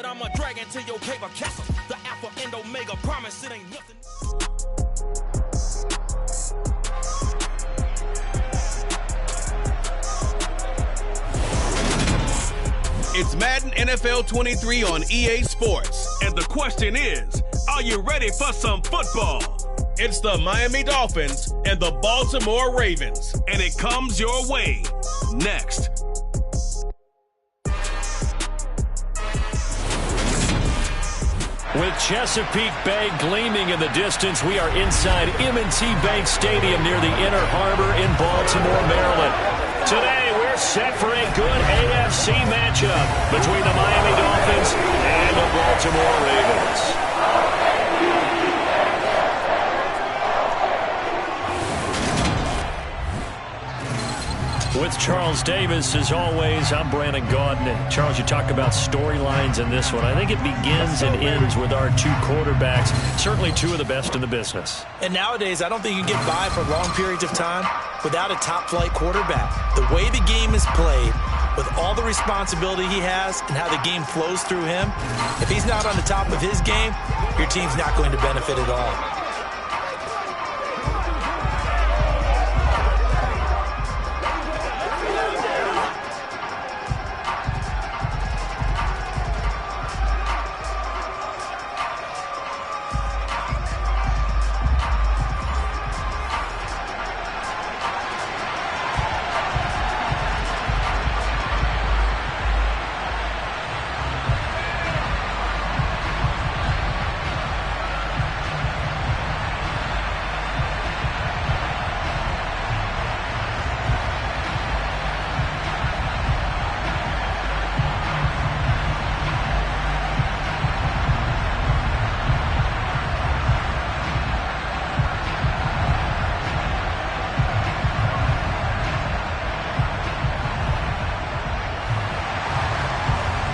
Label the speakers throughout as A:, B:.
A: I'm a dragon to your cave of castle. The alpha and omega promise it ain't nothing.
B: It's Madden NFL 23 on EA Sports.
C: And the question is, are you ready for some football?
B: It's the Miami Dolphins and the Baltimore Ravens.
C: And it comes your way next.
D: With Chesapeake Bay gleaming in the distance, we are inside M&T Bank Stadium near the Inner Harbor in Baltimore, Maryland. Today, we're set for a good AFC matchup between the Miami Dolphins and the Baltimore Ravens. With Charles Davis, as always, I'm Brandon Gaudin. And Charles, you talk about storylines in this one. I think it begins and ends with our two quarterbacks, certainly two of the best in the business.
E: And nowadays, I don't think you can get by for long periods of time without a top-flight quarterback. The way the game is played, with all the responsibility he has and how the game flows through him, if he's not on the top of his game, your team's not going to benefit at all.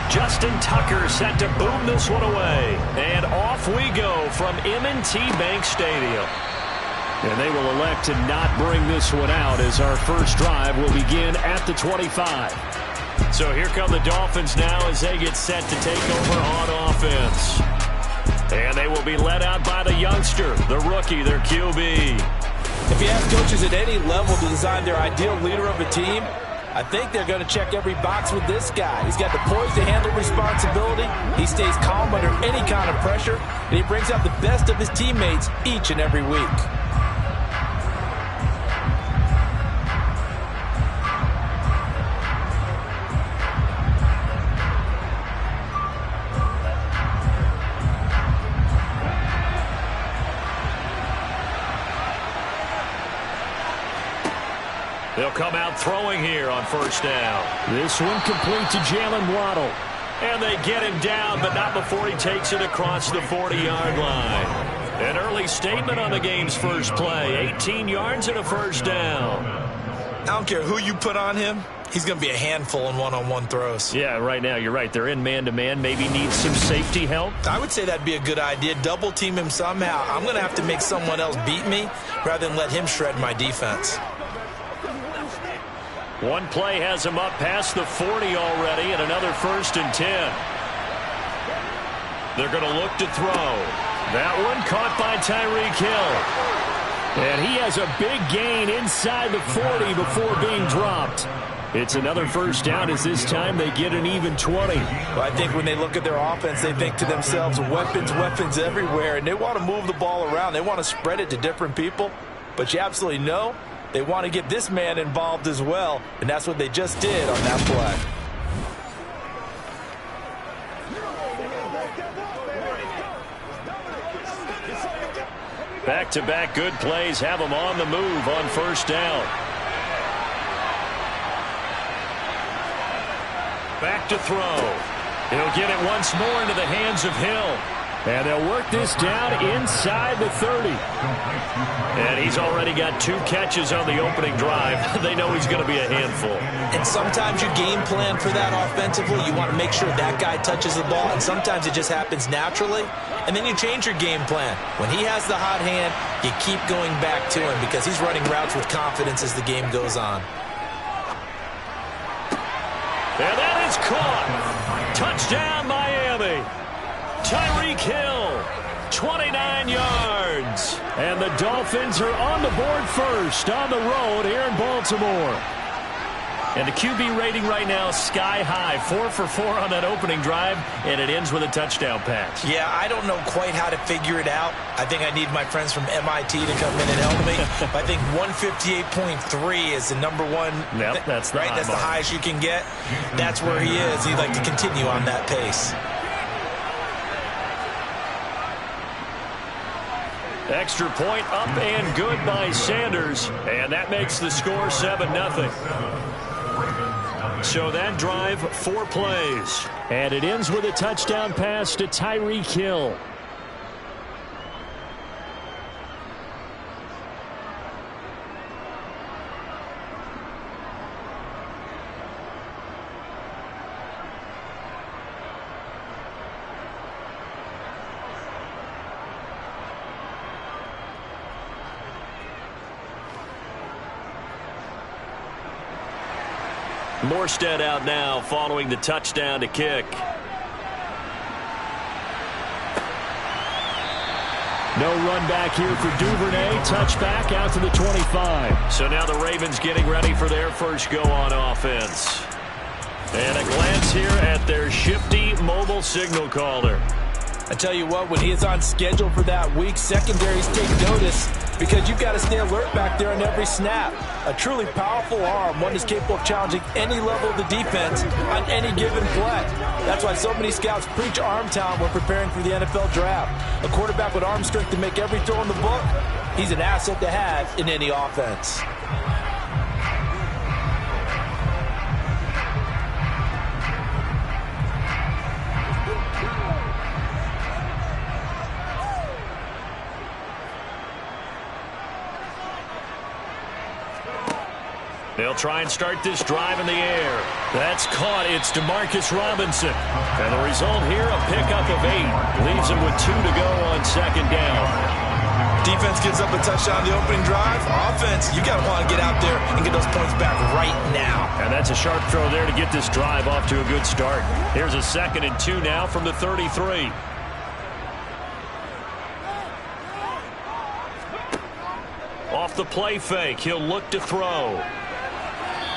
D: Justin Tucker set to boom this one away. And off we go from M&T Bank Stadium. And they will elect to not bring this one out as our first drive will begin at the 25. So here come the Dolphins now as they get set to take over on offense. And they will be led out by the youngster, the rookie, their QB.
E: If you ask coaches at any level to design their ideal leader of a team, I think they're going to check every box with this guy. He's got the poise to handle responsibility. He stays calm under any kind of pressure, and he brings out the best of his teammates each and every week.
D: They'll come out throwing here on first down. This one complete to Jalen Waddle. And they get him down, but not before he takes it across the 40-yard line. An early statement on the game's first play. 18 yards and a first down.
E: I don't care who you put on him. He's going to be a handful in one-on-one throws.
D: Yeah, right now, you're right. They're in man-to-man. Maybe need some safety help.
E: I would say that'd be a good idea. Double team him somehow. I'm going to have to make someone else beat me rather than let him shred my defense.
D: One play has him up past the 40 already, and another 1st and 10. They're going to look to throw. That one caught by Tyreek Hill. And he has a big gain inside the 40 before being dropped. It's another first down as this time they get an even 20.
E: Well, I think when they look at their offense, they think to themselves, weapons, weapons everywhere, and they want to move the ball around. They want to spread it to different people, but you absolutely know they want to get this man involved as well, and that's what they just did on that play.
D: Back-to-back good plays have them on the move on first down. Back to throw. He'll get it once more into the hands of Hill. And they'll work this down inside the 30. And he's already got 2 catches on the opening drive. They know he's going to be a handful.
E: And sometimes you game plan for that offensively. You want to make sure that guy touches the ball. And sometimes it just happens naturally. And then you change your game plan. When he has the hot hand, you keep going back to him because he's running routes with confidence as the game goes on.
D: And that is caught. Touchdown, Miami. Tyreek Hill, 29 yards. And the Dolphins are on the board first on the road here in Baltimore. And the QB rating right now sky high, 4 for 4 on that opening drive, and it ends with a touchdown pass.
E: Yeah, I don't know quite how to figure it out. I think I need my friends from MIT to come in and help me. I think 158.3 is the number one.
D: Yep, that's the
E: right. That's the highest you can get. That's where he is. He'd like to continue on that pace.
D: Extra point up and good by Sanders, and that makes the score 7-0. So that drive, 4 plays. And it ends with a touchdown pass to Tyreek Hill. Morstead out now following the touchdown to kick. No run back here for Duvernay. Touchback out to the 25. So now the Ravens getting ready for their first go on offense. And a glance here at their shifty mobile signal caller.
E: I tell you what, when he is on schedule for that week, secondaries take notice because you've got to stay alert back there on every snap. A truly powerful arm, one that's capable of challenging any level of the defense on any given play. That's why so many scouts preach arm talent when preparing for the NFL draft. A quarterback with arm strength to make every throw in the book, he's an asset to have in any offense.
D: They'll try and start this drive in the air. That's caught. It's Demarcus Robinson. And the result here, a pickup of 8. Leaves him with 2 to go on second down.
E: Defense gives up a touchdown on the opening drive. Offense, you got to want to get out there and get those points back right now.
D: And that's a sharp throw there to get this drive off to a good start. Here's a 2nd and 2 now from the 33. Off the play fake, he'll look to throw.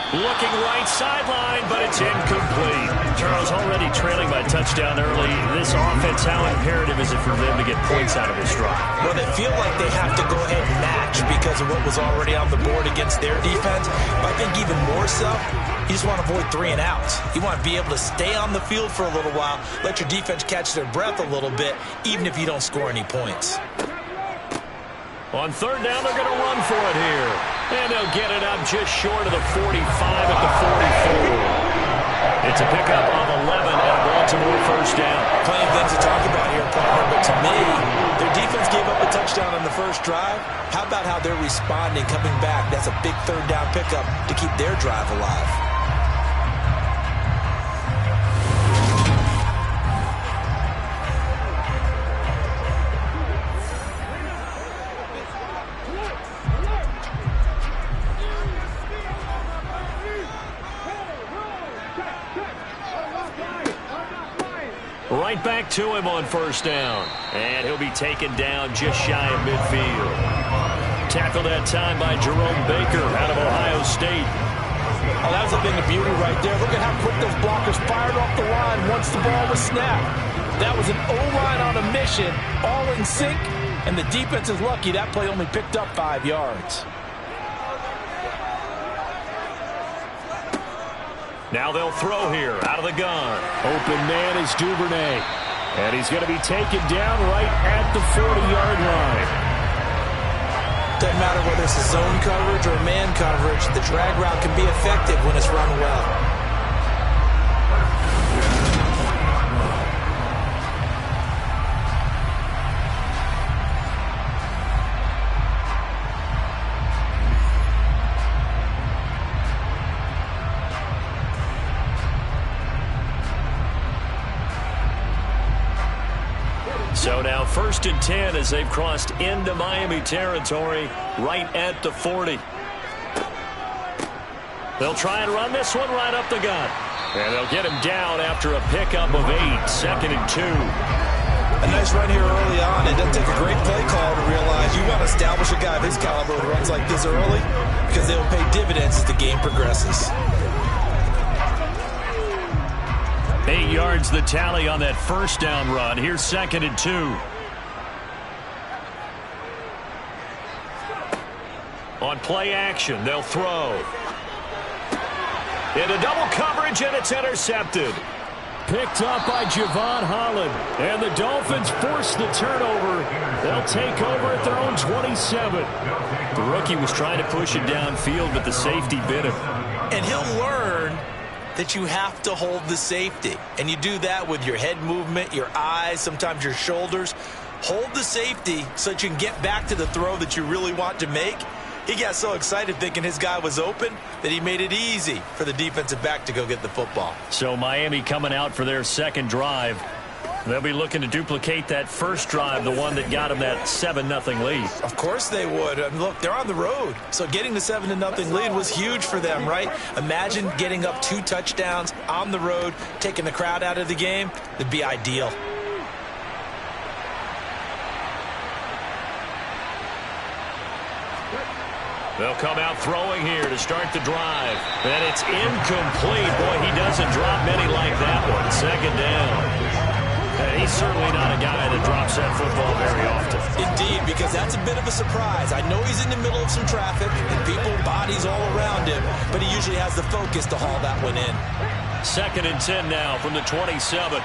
D: Looking right sideline, but it's incomplete. Charles already trailing by touchdown early. This offense, how imperative is it for them to get points out of this drive?
E: Well, they feel like they have to go ahead and match because of what was already on the board against their defense. But I think even more so, you just want to avoid 3 and outs. You want to be able to stay on the field for a little while, let your defense catch their breath a little bit, even if you don't score any points.
D: On 3rd down, they're going to run for it here. And they'll get it up just short of the 45 at the 44. It's a pickup of 11 and a Baltimore first down.
E: Plenty of things to talk about here, partner, but to me, their defense gave up a touchdown on the first drive. How about how they're responding, coming back? That's a big 3rd down pickup to keep their drive alive.
D: Right back to him on 1st down. And he'll be taken down just shy of midfield. Tackled that time by Jerome Baker out of Ohio State.
E: Oh, that was a thing of beauty right there. Look at how quick those blockers fired off the line once the ball was snapped. That was an O-line on a mission, all in sync, and the defense is lucky that play only picked up 5 yards.
D: Now they'll throw here out of the gun. Open man is Duvernay. And he's going to be taken down right at the 40-yard line.
E: Doesn't matter whether it's a zone coverage or man coverage, the drag route can be effective when it's run well.
D: So now 1st and 10 as they've crossed into Miami territory right at the 40. They'll try and run this one right up the gut. And they'll get him down after a pickup of 8, 2nd and 2.
E: A nice run here early on. It doesn't take a great play call to realize you want to establish a guy of his caliber who runs like this early because they will pay dividends as the game progresses.
D: 8 yards the tally on that first down run. Here's 2nd and 2. On play action, they'll throw. Into double coverage, and it's intercepted. Picked up by Javon Holland. And the Dolphins force the turnover. They'll take over at their own 27. The rookie was trying to push it downfield, but the safety bit him.
E: And he'll learn that you have to hold the safety. And you do that with your head movement, your eyes, sometimes your shoulders. Hold the safety so that you can get back to the throw that you really want to make. He got so excited thinking his guy was open that he made it easy for the defensive back to go get the football.
D: So Miami coming out for their second drive. They'll be looking to duplicate that first drive, the one that got them that 7-0 lead.
E: Of course they would. I mean, look, they're on the road. So getting the 7-0 lead was huge for them, right? Imagine getting up 2 touchdowns on the road, taking the crowd out of the game. That'd be ideal.
D: They'll come out throwing here to start the drive. And it's incomplete. Boy, he doesn't drop many like that one. 2nd down. He's certainly not a guy that drops that football very often.
E: Indeed, because that's a bit of a surprise. I know he's in the middle of some traffic and people, bodies all around him, but he usually has the focus to haul that one in.
D: 2nd and 10 now from the 27.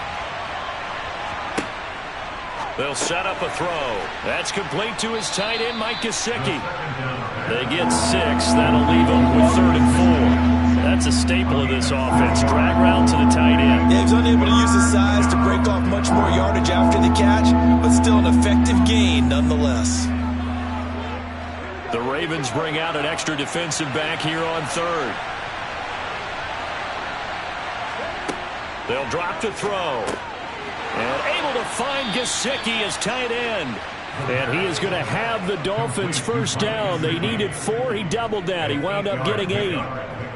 D: They'll set up a throw. That's complete to his tight end, Mike Gesicki. They get 6. That'll leave them with 3rd and 4. That's a staple of this offense. Drag route to the tight end.
E: Yeah, he was unable to use his size to break off much more yardage after the catch, but still an effective gain nonetheless.
D: The Ravens bring out an extra defensive back here on 3rd. They'll drop to throw. And able to find Gesicki as tight end. And he is going to have the Dolphins first down. They needed 4. He doubled that. He wound up getting 8.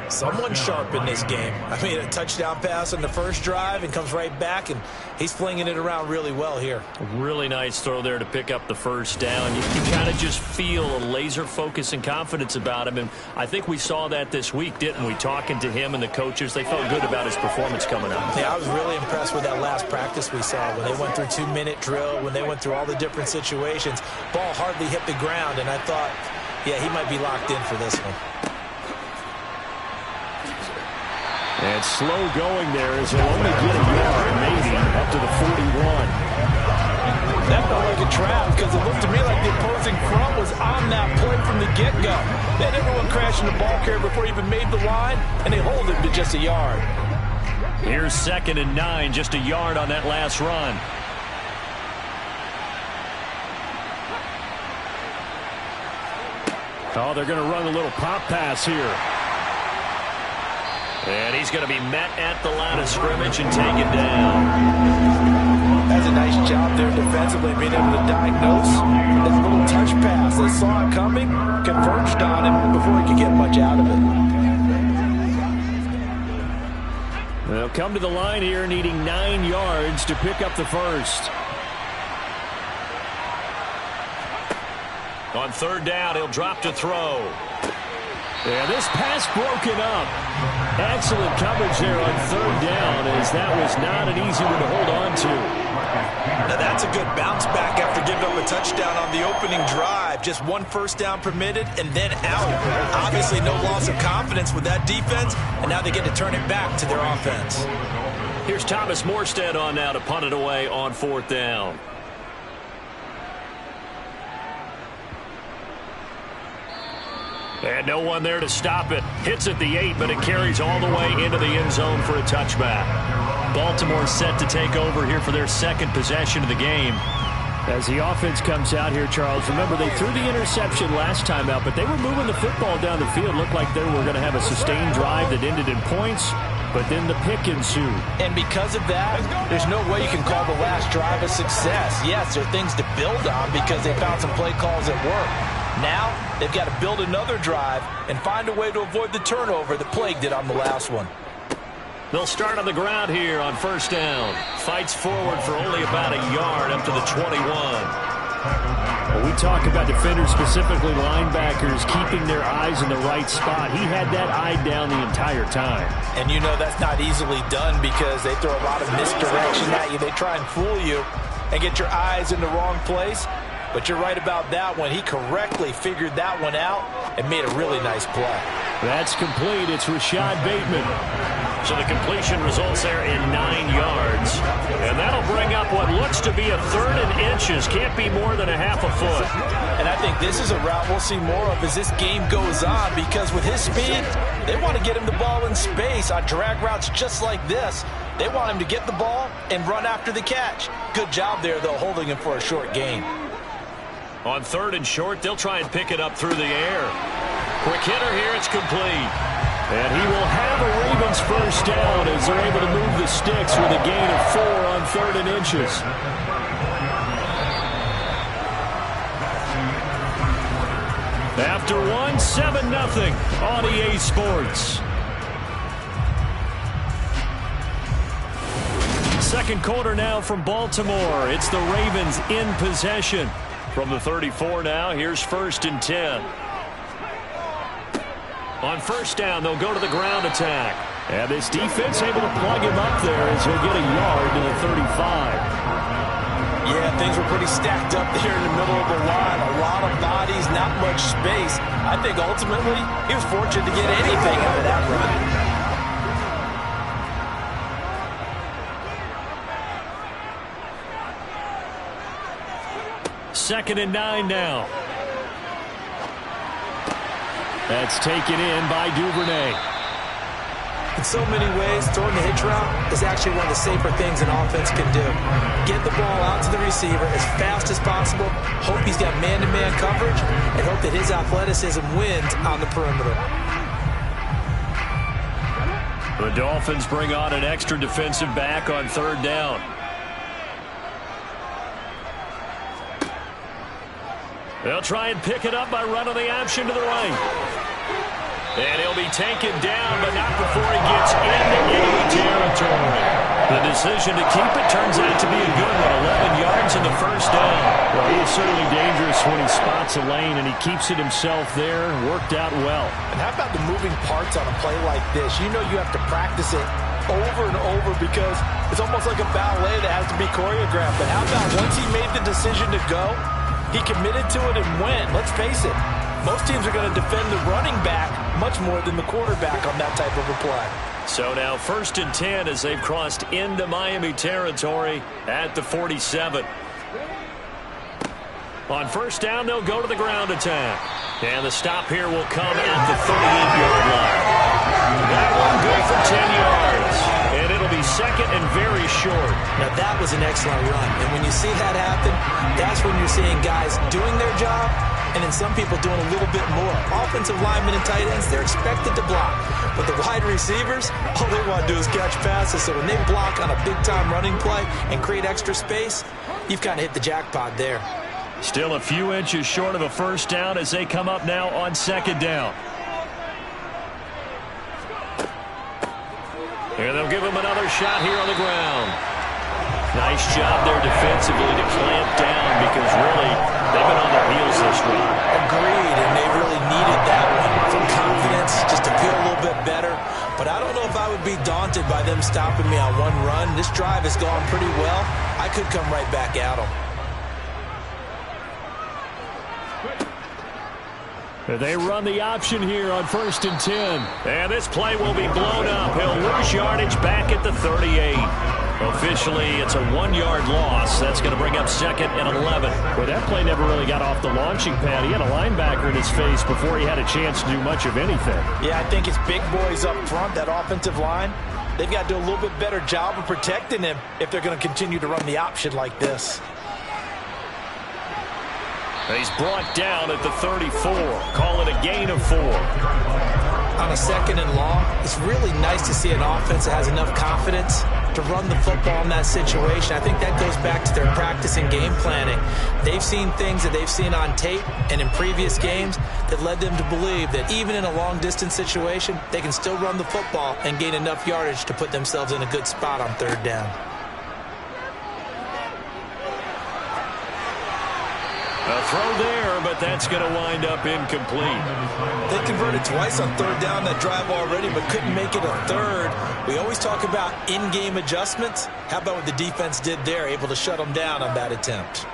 E: Someone sharp in this game. I mean, a touchdown pass on the first drive and comes right back, and he's flinging it around really well here.
D: Really nice throw there to pick up the first down. You kind of just feel a laser focus and confidence about him, and I think we saw that this week, didn't we? Talking to him and the coaches, they felt good about his performance coming up.
E: Yeah, I was really impressed with that last practice we saw when they went through 2-minute drill, when they went through all the different situations. Ball hardly hit the ground, and I thought, yeah, he might be locked in for this one.
D: And slow going there as he'll only get a yard, maybe, up to the 41.
E: That felt like a trap because it looked to me like the opposing front was on that play from the get-go. They had everyone crashing the ball carrier before he even made the line, and they hold him to just a yard.
D: Here's 2nd and 9, just a yard on that last run. Oh, they're going to run a little pop pass here. And he's going to be met at the line of scrimmage and taken down.
E: That's a nice job there defensively, being able to diagnose that little touch pass. They saw it coming, converged on him before he could get much out of it.
D: They'll come to the line here needing 9 yards to pick up the first. On 3rd down, he'll drop to throw. Yeah, this pass broken up. Excellent coverage there on 3rd down, as that was not an easy one to hold on to.
E: Now that's a good bounce back after giving up a touchdown on the opening drive. Just 1 first down permitted and then out. Obviously no loss of confidence with that defense, and now they get to turn it back to their offense.
D: Here's Thomas Morstead on now to punt it away on 4th down. And no one there to stop it. Hits at the 8, but it carries all the way into the end zone for a touchback. Baltimore set to take over here for their 2nd possession of the game. As the offense comes out here, Charles, remember they threw the interception last time out, but they were moving the football down the field. Looked like they were going to have a sustained drive that ended in points, but then the pick ensued.
E: And because of that, there's no way you can call the last drive a success. Yes, there are things to build on because they found some play calls that work. Now, they've got to build another drive and find a way to avoid the turnover that plagued it on the last one.
D: They'll start on the ground here on first down. Fights forward for only about a yard up to the 21.
F: When we talk about defenders, specifically linebackers, keeping their eyes in the right spot, he had that eye down the entire time.
E: And you know that's not easily done because they throw a lot of misdirection at you. They try and fool you and get your eyes in the wrong place. But you're right about that one. He correctly figured that one out and made a really nice play.
F: That's complete. It's Rashad Bateman.
D: So the completion results there in 9 yards. And that'll bring up what looks to be a 3rd and inches. Can't be more than a half a foot.
E: And I think this is a route we'll see more of as this game goes on because with his speed, they want to get him the ball in space on drag routes just like this. They want him to get the ball and run after the catch. Good job there, though, holding him for a short gain.
D: On 3rd and short, they'll try and pick it up through the air. Quick hitter here, it's complete.
F: And he will have a Ravens first down as they're able to move the sticks with a gain of 4 on 3rd and inches. After 1, 7-0 on EA Sports. Second quarter now from Baltimore. It's the Ravens in possession.
D: From the 34 now, here's 1st and 10. On first down, they'll go to the ground attack.
F: And this defense able to plug him up there as he'll get a yard to the 35.
E: Yeah, things were pretty stacked up there in the middle of the line. A lot of bodies, not much space. I think ultimately he was fortunate to get anything out of that run.
F: 2nd and 9 now. That's taken in by Duvernay.
E: In so many ways, throwing the hitch route is actually one of the safer things an offense can do. Get the ball out to the receiver as fast as possible, hope he's got man-to-man coverage, and hope that his athleticism wins on the perimeter.
D: The Dolphins bring on an extra defensive back on 3rd down. They'll try and pick it up by running the option to the right. And he'll be taken down, but not before he gets into enemy territory. The decision to keep it turns out to be a good one. 11 yards in the first down.
F: Well, he is certainly dangerous when he spots a lane, and he keeps it himself there. Worked out well.
E: And how about the moving parts on a play like this? You know you have to practice it over and over because it's almost like a ballet that has to be choreographed. But how about once he made the decision to go, he committed to it and went. Let's face it, most teams are going to defend the running back much more than the quarterback on that type of a play.
D: So now 1st and 10 as they've crossed into Miami territory at the 47. On first down, they'll go to the ground attack. And the stop here will come at the 38-yard line. That one good for 10 yards. And it'll be 2nd and very short.
E: Now that was an excellent run. And when you see that happen, that's when you're seeing guys doing their job and then some people doing a little bit more. Offensive linemen and tight ends, they're expected to block. But the wide receivers, all they want to do is catch passes. So when they block on a big-time running play and create extra space, you've kind of hit the jackpot there.
F: Still a few inches short of a first down as they come up now on 2nd down.
D: And they'll give him another shot here on the ground. Nice job there defensively to clamp down because really they've been on their heels this run.
E: Agreed, and they really needed that one. Some confidence just to feel a little bit better. But I don't know if I would be daunted by them stopping me on one run. This drive has gone pretty well. I could come right back at them.
F: They run the option here on 1st and 10.
D: And this play will be blown up. He'll lose yardage back at the 38. Officially, it's a 1-yard loss. That's going to bring up 2nd and 11.
F: Well, that play never really got off the launching pad. He had a linebacker in his face before he had a chance to do much of anything.
E: Yeah, I think it's big boys up front, that offensive line. They've got to do a little bit better job of protecting him if they're going to continue to run the option like this.
D: He's brought down at the 34. Call it a gain of 4.
E: On a 2nd and long, it's really nice to see an offense that has enough confidence to run the football in that situation. I think that goes back to their practice and game planning. They've seen things that they've seen on tape and in previous games that led them to believe that even in a long-distance situation, they can still run the football and gain enough yardage to put themselves in a good spot on third down.
D: A throw there, but that's going to wind up incomplete.
E: They converted twice on third down that drive already, but couldn't make it a third. We always talk about in-game adjustments. How about what the defense did there, able to shut them down on that attempt?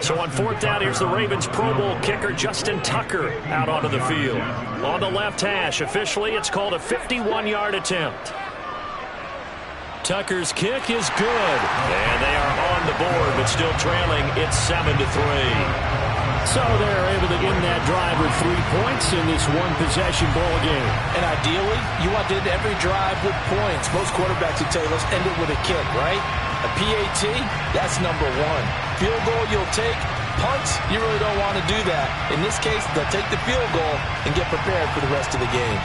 D: So on fourth down, here's the Ravens Pro Bowl kicker Justin Tucker out onto the field. On the left hash, officially it's called a 51-yard attempt. Tucker's kick is good, and they are on the board, but still trailing. It's 7-3. So they're able to end that drive with 3 points in this one-possession ball game.
E: And ideally, you want to end every drive with points. Most quarterbacks would tell you, let's end it with a kick, right? A PAT, that's number one. Field goal you'll take. Punts, you really don't want to do that. In this case, they'll take the field goal and get prepared for the rest of the game.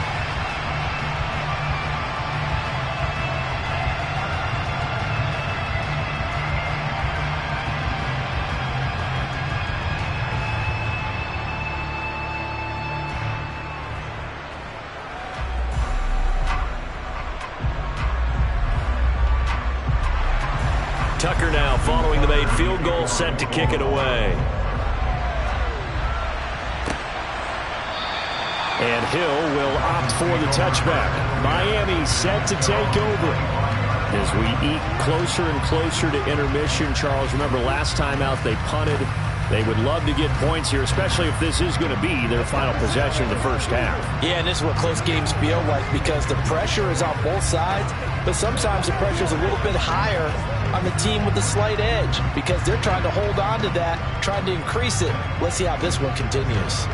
D: Tucker now following the made field goal, set to kick it away. And Hill will opt for the touchback. Miami set to take over. As we eat closer and closer to intermission, Charles, remember last time out they punted. They would love to get points here, especially if this is going to be their final possession of the first half.
E: Yeah, and this is what close games feel like because the pressure is on both sides, but sometimes the pressure is a little bit higher on the team with the slight edge because they're trying to hold on to that, trying to increase it. Let's see how this one continues.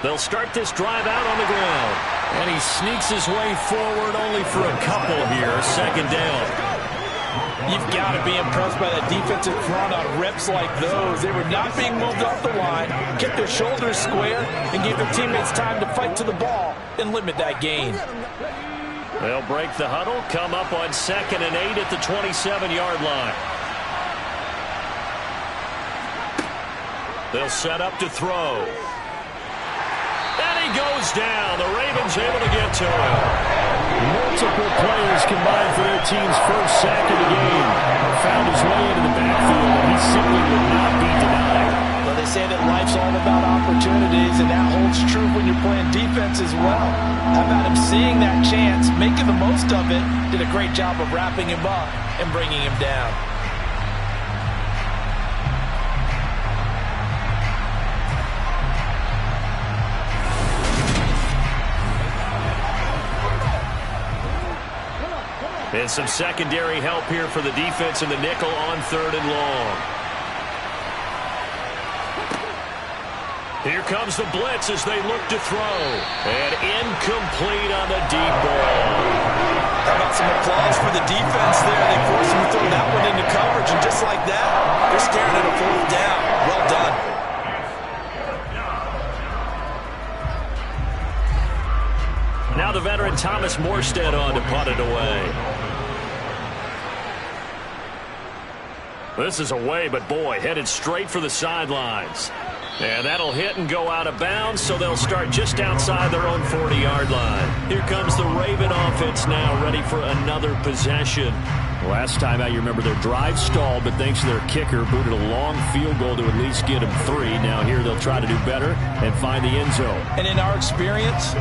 D: They'll start this drive out on the ground. And he sneaks his way forward only for a couple here. Second down.
E: You've got to be impressed by that defensive front on reps like those. They were not being moved off the line, kept their shoulders square, and gave their teammates time to fight to the ball and limit that gain.
D: They'll break the huddle, come up on 2nd and 8 at the 27-yard line. They'll set up to throw. And he goes down. The Ravens able to get to him.
F: Multiple players combined for their team's first sack of the game. Found his way into the backfield, and he simply would not be denied.
E: Well, they say that life's all about opportunities, and that holds true when you're playing defense as well. How about him seeing that chance, making the most of it, did a great job of wrapping him up and bringing him down.
D: And some secondary help here for the defense in the nickel on 3rd and long. Here comes the blitz as they look to throw. And incomplete on the deep ball.
E: How about some applause for the defense there? They forced him to throw that one into coverage, and just like that, they're staring at a 4th down. Well done.
D: Now the veteran Thomas Morstead on to punt it away. This is away, but boy, headed straight for the sidelines. And that'll hit and go out of bounds, so they'll start just outside their own 40-yard line. Here comes the Raven offense now, ready for another possession. Last time out, you remember their drive stalled, but thanks to their kicker, booted a long field goal to at least get them 3. Now here they'll try to do better and find the end zone.
E: And in our experience,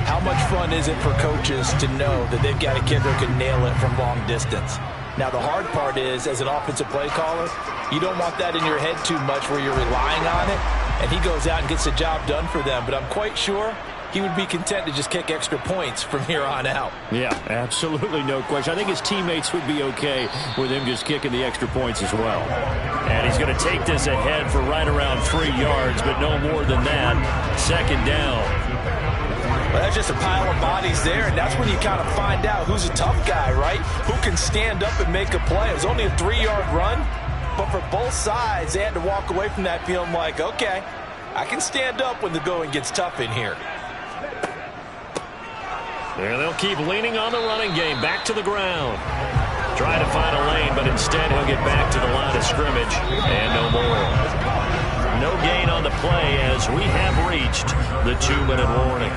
E: how much fun is it for coaches to know that they've got a kicker who can nail it from long distance? Now, the hard part is, as an offensive play caller, you don't want that in your head too much where you're relying on it, and he goes out and gets the job done for them. But I'm quite sure he would be content to just kick extra points from here on out.
F: Yeah, absolutely no question. I think his teammates would be okay with him just kicking the extra points as well.
D: And he's going to take this ahead for right around 3 yards, but no more than that. 2nd down.
E: Well, that's just a pile of bodies there, and that's when you kind of find out who's a tough guy, right? Who can stand up and make a play. It was only a 3-yard run, But for both sides, they had to walk away from that feeling like, okay, I can stand up when the going gets tough in here.
D: And they'll keep leaning on the running game. Back to the ground. Trying to find a lane, but instead he'll get back to the line of scrimmage. And no more. No gain on the play as we have reached the 2-minute warning.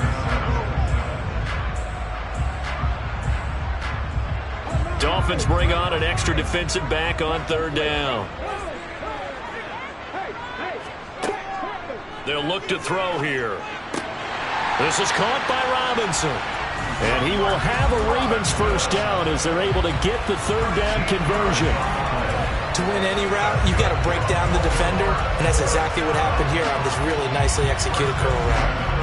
D: Dolphins bring on an extra defensive back on 3rd down. They'll look to throw here. This is caught by Robinson. And he will have a Ravens first down as they're able to get the 3rd down conversion.
E: To win any route, you've got to break down the defender, and that's exactly what happened here on this really nicely executed curl route.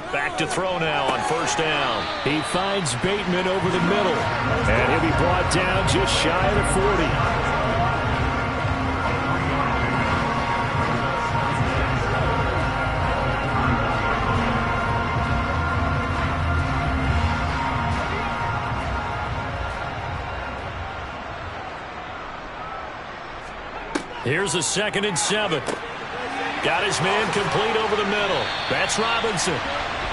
D: Back to throw now on 1st down. He finds Bateman over the middle. And he'll be brought down just shy of the 40. Here's a 2nd and 7. Got his man complete over the middle. That's Robinson.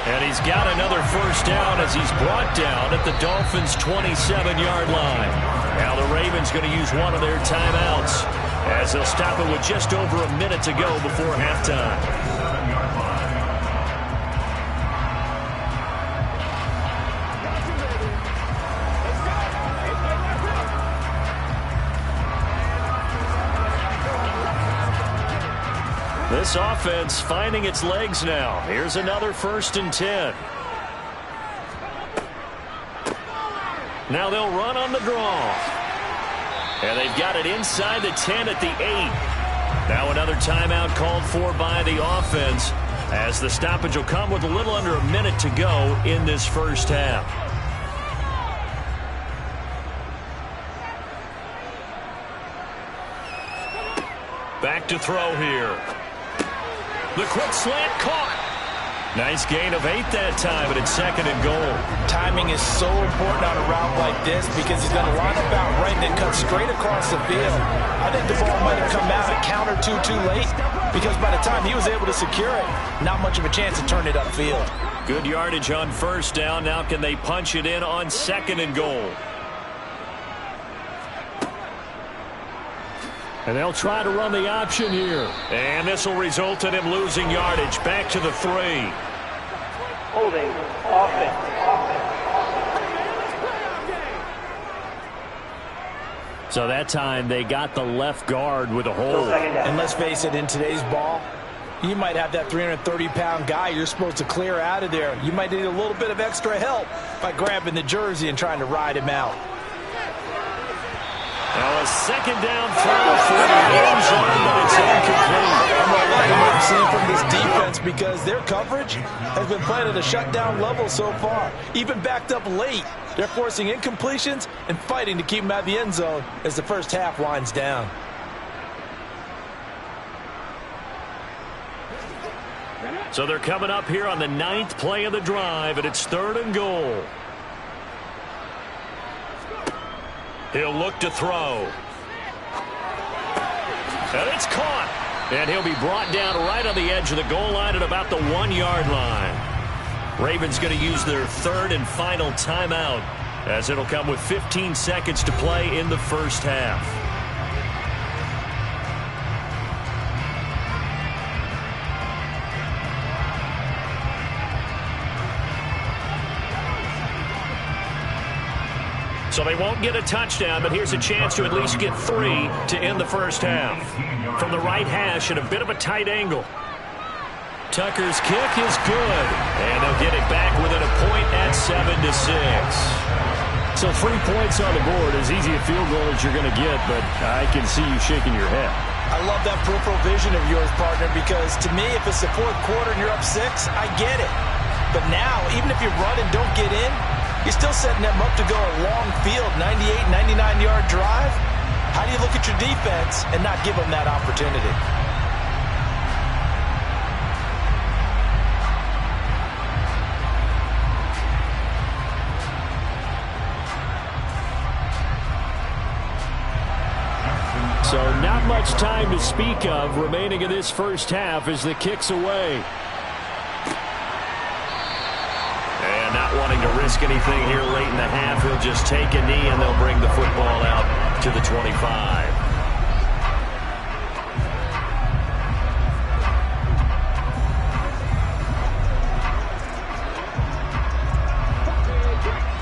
D: And he's got another first down as he's brought down at the Dolphins' 27-yard line. Now the Ravens going to use one of their timeouts as they'll stop it with just over a minute to go before halftime. This offense finding its legs now. Here's another 1st and 10. Now they'll run on the draw. And they've got it inside the 10 at the 8. Now another timeout called for by the offense as the stoppage will come with a little under a minute to go in this first half. Back to throw here. The quick slant caught. Nice gain of 8 that time, but it's 2nd and goal.
E: Timing is so important on a route like this because he's going to line up out right and then cut straight across the field. I think the ball might have come out a count or two too late because by the time he was able to secure it, not much of a chance to turn it upfield.
D: Good yardage on 1st down. Now can they punch it in on 2nd and goal? And they'll try to run the option here. And this will result in him losing yardage. Back to the 3.
G: Holding offense.
F: So that time they got the left guard with a hold.
E: And let's face it, in today's ball, you might have that 330-pound guy you're supposed to clear out of there. You might need a little bit of extra help by grabbing the jersey and trying to ride him out.
D: Now a 2nd down throw for the end zone, but it's incomplete.
E: I'm not liking what I'm seeing from this defense because their coverage has been playing at a shutdown level so far. Even backed up late, they're forcing incompletions and fighting to keep them out of the end zone as the first half winds down.
D: So they're coming up here on the 9th play of the drive, and it's 3rd and goal. He'll look to throw. And it's caught. And he'll be brought down right on the edge of the goal line at about the 1-yard line. Ravens going to use their 3rd and final timeout as it'll come with 15 seconds to play in the first half. So they won't get a touchdown, but here's a chance to at least get 3 to end the first half. From the right hash at a bit of a tight angle. Tucker's kick is good. And they'll get it back within a point at 7-6.
F: So 3 points on the board, as easy a field goal as you're going to get, but I can see you shaking your head.
E: I love that peripheral vision of yours, partner, because to me, if it's the 4th quarter and you're up 6, I get it. But now, even if you run and don't get in, You're still setting them up to go a long field, 98, 99-yard drive. How do you look at your defense and not give them that opportunity?
F: So not much time to speak of remaining in this first half as the kick's away.
D: And not wanting to risk anything here late in the half, he'll just take a knee and they'll bring the football out to the 25.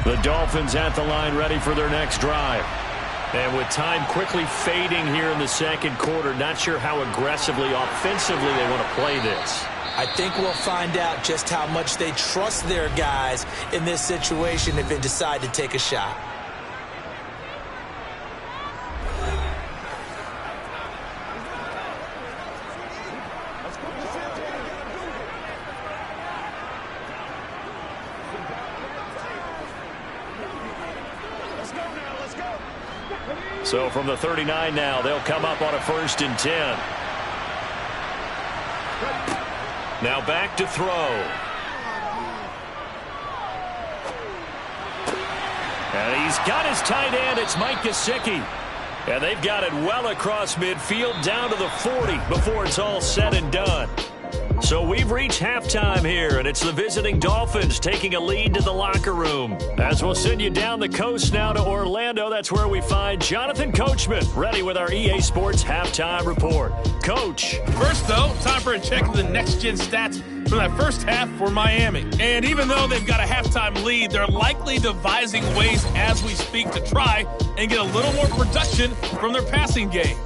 D: The Dolphins at the line ready for their next drive. And with time quickly fading here in the second quarter, not sure how aggressively, offensively they want to play this.
E: I think we'll find out just how much they trust their guys in this situation if they decide to take a shot.
D: So from the 39 now, they'll come up on a 1st and 10. Now back to throw. And he's got his tight end. It's Mike Gesicki. And they've got it well across midfield down to the 40 before it's all said and done. So we've reached halftime here, and it's the visiting Dolphins taking a lead to the locker room. As we'll send you down the coast now to Orlando, that's where we find Jonathan Coachman, ready with our EA Sports Halftime Report. Coach.
C: First, though, time for a check of the next-gen stats from that first half for Miami. And even though they've got a halftime lead, they're likely devising ways as we speak to try and get a little more production from their passing game.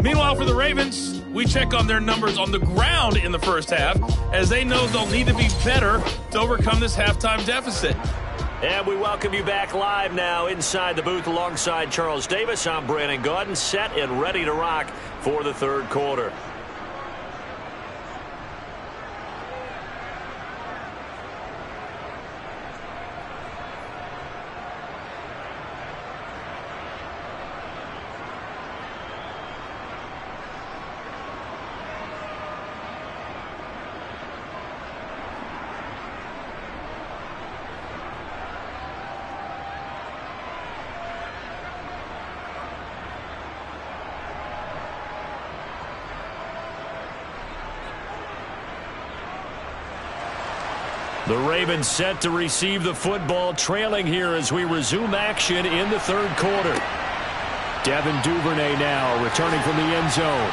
C: Meanwhile, for the Ravens, we check on their numbers on the ground in the first half, as they know they'll need to be better to overcome this halftime deficit.
D: And we welcome you back live now inside the booth alongside Charles Davis. I'm Brandon Gaudin, set and ready to rock for the third quarter. The Ravens set to receive the football, trailing here as we resume action in the third quarter. Devin Duvernay now returning from the end zone.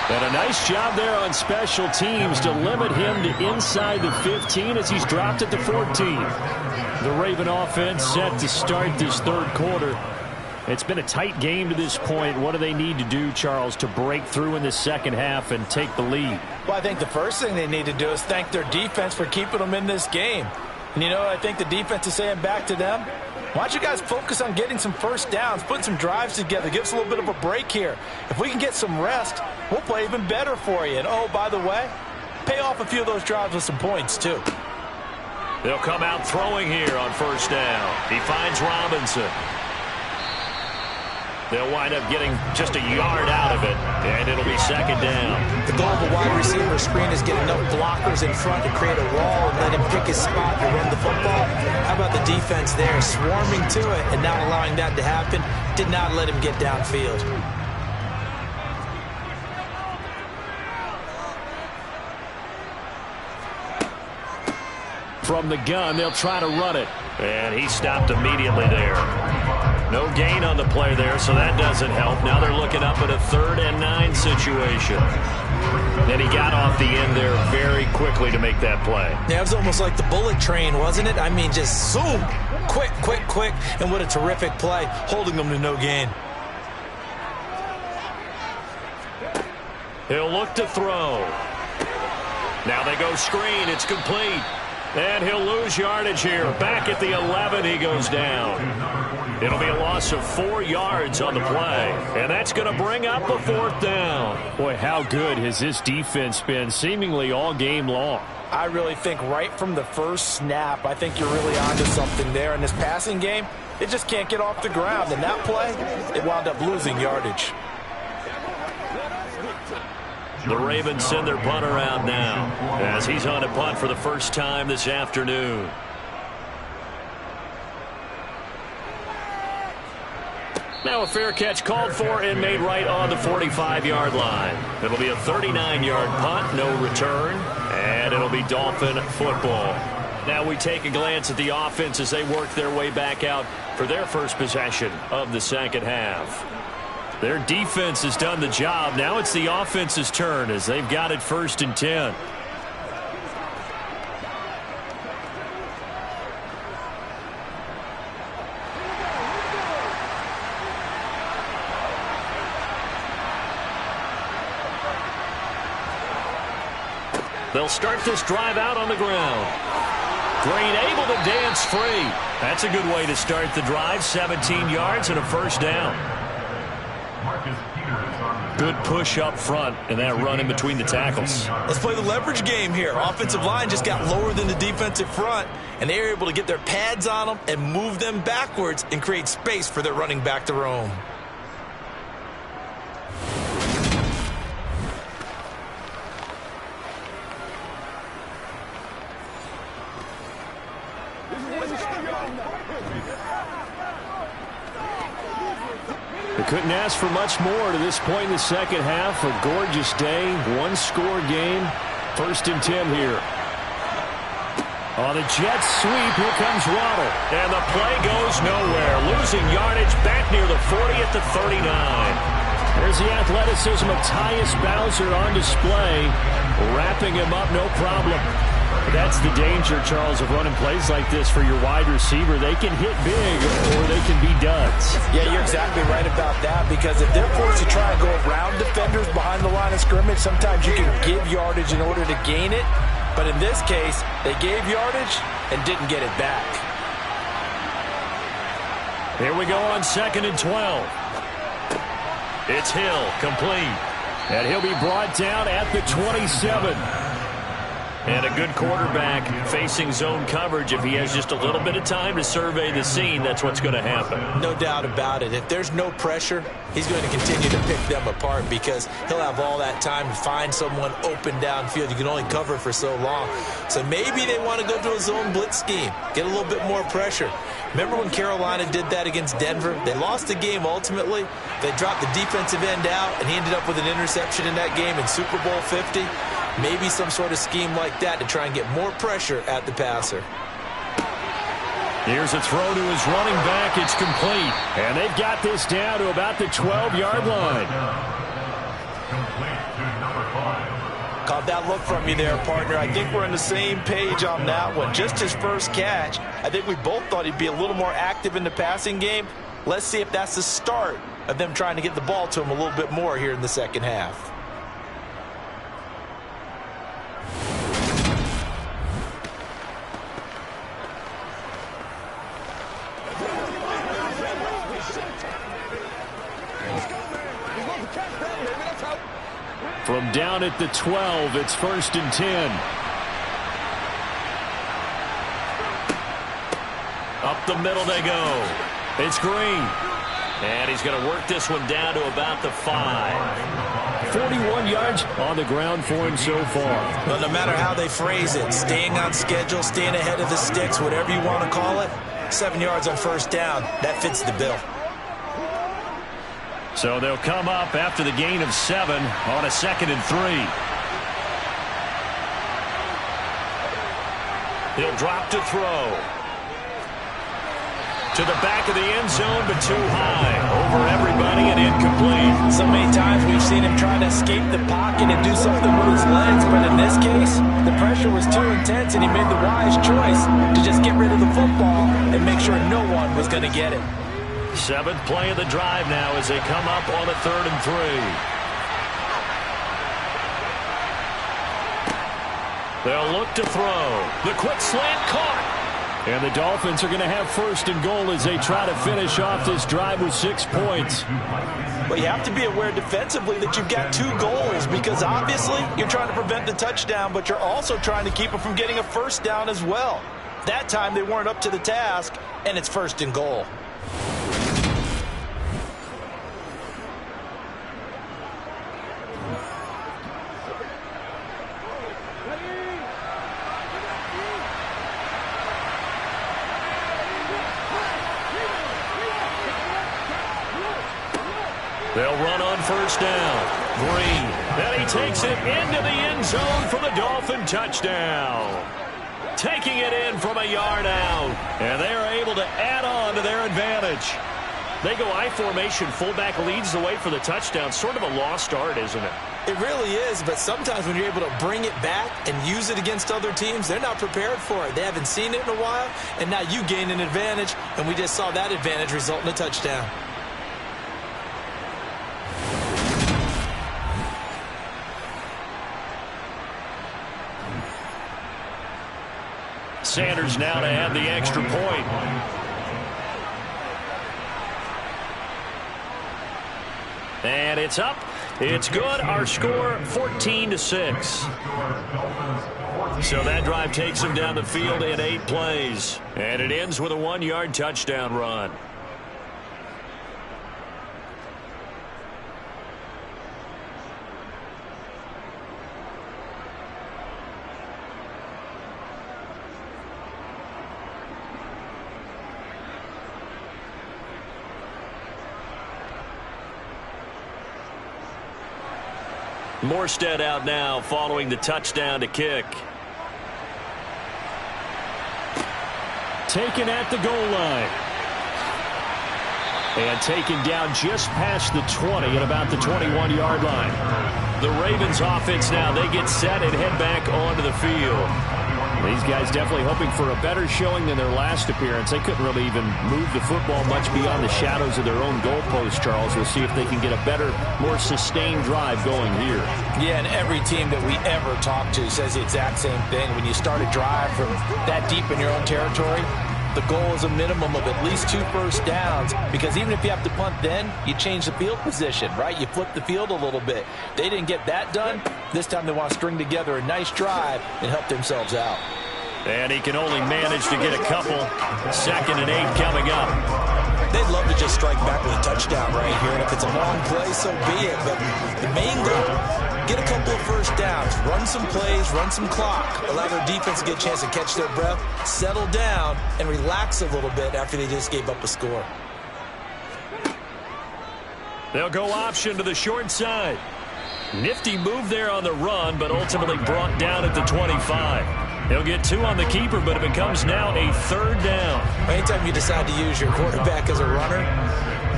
D: And a nice job there on special teams to limit him to inside the 15 as he's dropped at the 14. The Raven offense set to start this third quarter. It's been a tight game to this point. What do they need to do, Charles, to break through in the second half and take the lead?
E: Well, I think the first thing they need to do is thank their defense for keeping them in this game. And, you know, I think the defense is saying back to them, why don't you guys focus on getting some first downs, put some drives together, give us a little bit of a break here. If we can get some rest, we'll play even better for you. And, oh, by the way, pay off a few of those drives with some points, too.
D: They'll come out throwing here on first down. He finds Robinson. They'll wind up getting just a yard out of it, and it'll be second down.
E: The goal of a wide receiver screen is get enough blockers in front to create a wall and let him pick his spot to run the football. How about the defense there, swarming to it and not allowing that to happen? Did not let him get downfield.
D: From the gun, they'll try to run it. And he stopped immediately there. No gain on the play there, so that doesn't help. Now they're looking up at a 3rd and 9 situation. And he got off the end there very quickly to make that play.
E: Yeah, it was almost like the bullet train, wasn't it? I mean, just zoom. Quick, quick, quick. And what a terrific play, holding them to no gain.
D: He'll look to throw. Now they go screen. It's complete. And he'll lose yardage here. Back at the 11, he goes down. It'll be a loss of 4 yards on the play, and that's going to bring up a 4th down.
F: Boy, how good has this defense been seemingly all game long?
E: I really think right from the first snap, I think you're really onto something there. In this passing game, it just can't get off the ground. In that play, it wound up losing yardage.
D: The Ravens send their punter out now as he's on a punt for the first time this afternoon. Now a fair catch called for and made right on the 45-yard line. It'll be a 39-yard punt, no return, and it'll be Dolphin football. Now we take a glance at the offense as they work their way back out for their first possession of the second half. Their defense has done the job. Now it's the offense's turn as they've got it 1st and 10. They'll start this drive out on the ground. Green able to dance free. That's a good way to start the drive. 17 yards and a 1st down. Good push up front and that run in between the tackles.
E: Let's play the leverage game here. Offensive line just got lower than the defensive front, and they were able to get their pads on them and move them backwards and create space for their running back to roam.
F: They couldn't ask for much more to this point in the second half. A gorgeous day, 1-score game. 1st and 10 here. On the jet sweep, here comes Waddle.
D: And the play goes nowhere. Losing yardage back near the 40 at the 39.
F: There's the athleticism of Tyus Bowser on display. Wrapping him up, no problem. That's the danger, Charles, of running plays like this for your wide receiver. They can hit big or they can be duds.
E: Yeah, you're exactly right about that, because if they're forced to try and go around defenders behind the line of scrimmage, sometimes you can give yardage in order to gain it. But in this case, they gave yardage and didn't get it back.
D: Here we go on 2nd and 12. It's Hill, complete.
F: And he'll be brought down at the 27.
D: And a good quarterback facing zone coverage. If he has just a little bit of time to survey the scene, that's what's going to happen.
E: No doubt about it. If there's no pressure, he's going to continue to pick them apart because he'll have all that time to find someone open downfield. You can only cover for so long. So maybe they want to go to a zone blitz scheme, get a little bit more pressure. Remember when Carolina did that against Denver? They lost the game ultimately. They dropped the defensive end out, and he ended up with an interception in that game in Super Bowl 50. Maybe some sort of scheme like that to try and get more pressure at the passer.
F: Here's a throw to his running back. It's complete. And they've got this down to about the 12-yard line.
E: Caught that look from you there, partner. I think we're on the same page on that one. Just his first catch, I think we both thought he'd be a little more active in the passing game. Let's see if that's the start of them trying to get the ball to him a little bit more here in the second half.
F: From down at the 12, it's 1st and 10.
D: Up the middle they go. It's Green. And he's going to work this one down to about the 5.
F: 41 yards on the ground for him so far.
E: But no matter how they phrase it, staying on schedule, staying ahead of the sticks, whatever you want to call it, 7 yards on 1st down, that fits the bill.
D: So they'll come up after the gain of 7 on a 2nd and 3. He'll drop to throw. To the back of the end zone, but too high. Over everybody and incomplete.
E: So many times we've seen him try to escape the pocket and do something with his legs, but in this case, the pressure was too intense and he made the wise choice to just get rid of the football and make sure no one was going to get it.
D: 7th play of the drive now as they come up on a 3rd and 3. They'll look to throw. The quick slant caught.
F: And the Dolphins are going to have first and goal as they try to finish off this drive with 6 points.
E: Well, you have to be aware defensively that you've got 2 goals because obviously you're trying to prevent the touchdown, but you're also trying to keep them from getting a first down as well. That time they weren't up to the task, and it's first and goal.
F: They'll run on first down. Green. Then he takes it into the end zone for the Dolphin touchdown. Taking it in from a yard out. And they are able to add on to their advantage. They go I formation. Fullback leads the way for the touchdown. Sort of a lost art, isn't it?
E: It really is, but sometimes when you're able to bring it back and use it against other teams, they're not prepared for it. They haven't seen it in a while, and now you gain an advantage, and we just saw that advantage result in a touchdown.
F: Sanders now to add the extra point. And it's up. It's good. Our score 14-6. So that drive takes him down the field in 8 plays. And it ends with a 1-yard touchdown run. Morstead out now following the touchdown to kick. Taken at the goal line. And taken down just past the 20 at about the 21-yard line. The Ravens offense now, they get set and head back onto the field. These guys definitely hoping for a better showing than their last appearance. They couldn't really even move the football much beyond the shadows of their own goalpost, Charles. We'll see if they can get a better, more sustained drive going here.
E: Yeah, and every team that we ever talk to says the exact same thing. When you start a drive from that deep in your own territory, the goal is a minimum of at least 2 first downs, because even if you have to punt then, you change the field position, right? You flip the field a little bit. They didn't get that done. This time they want to string together a nice drive and help themselves out.
F: And he can only manage to get a couple. 2nd and 8 coming up.
E: They'd love to just strike back with a touchdown right here, and if it's a long play, so be it. But the main goal, get a couple of first downs, run some plays, run some clock, allow their defense to get a chance to catch their breath, settle down, and relax a little bit after they just gave up a score.
F: They'll go option to the short side. Nifty move there on the run, but ultimately brought down at the 25. He'll get 2 on the keeper, but it becomes now a 3rd down.
E: Anytime you decide to use your quarterback as a runner,